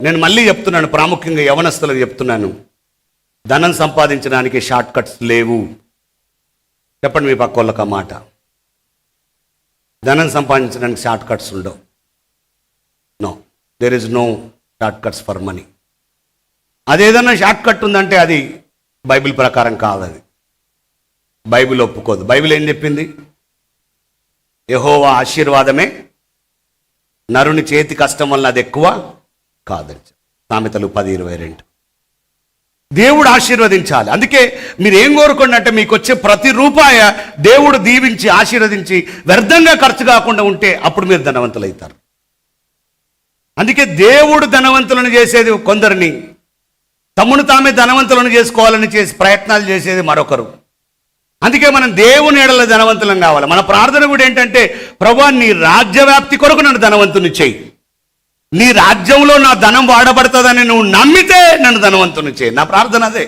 నేను మళ్ళీ చెప్తున్నాను, ప్రాముఖ్యంగా యవనస్తులకు చెప్తున్నాను, ధనం సంపాదించడానికి షార్ట్ కట్స్ లేవు. చెప్పండి మీ పక్క వాళ్ళకి ఆ మాట. ధనం సంపాదించడానికి షార్ట్ కట్స్ ఉండవు. No, there is no short cuts for money. అదేదన్నా షార్ట్ కట్ ఉందంటే అది బైబిల్ ప్రకారం కాదు, అది బైబిల్ ఒప్పుకోదు. బైబిల్ ఏం చెప్పింది? యెహోవా ఆశీర్వాదమే నరుని చేతి కష్టం వల్ల అది ఎక్కువ కాదని. సామెతలు 10:22. దేవుడు ఆశీర్వదించాలి. అందుకే మీరు ఏం కోరుకోండి అంటే, మీకు వచ్చే ప్రతి రూపాయ దేవుడు దీవించి ఆశీర్వదించి వ్యర్థంగా ఖర్చు కాకుండా ఉంటే అప్పుడు మీరు ధనవంతులు అవుతారు. అందుకే దేవుడు ధనవంతులను చేసేది కొందరిని, తమ్మును తామే ధనవంతులను చేసుకోవాలని చేసి ప్రయత్నాలు చేసేది మరొకరు. అందుకే మనం దేవుని ఎడల ధనవంతులం కావాలి. మన ప్రార్థన కూడా ఏంటంటే, ప్రభువా నీ రాజ్యవ్యాప్తి కొరకు నన్ను ధనవంతుని చేయి, నీ రాజ్యంలో నా ధనం వాడబడుతుందని నువ్వు నమ్మితే నన్ను ధనవంతుని చేయి. నా ప్రార్థన అదే.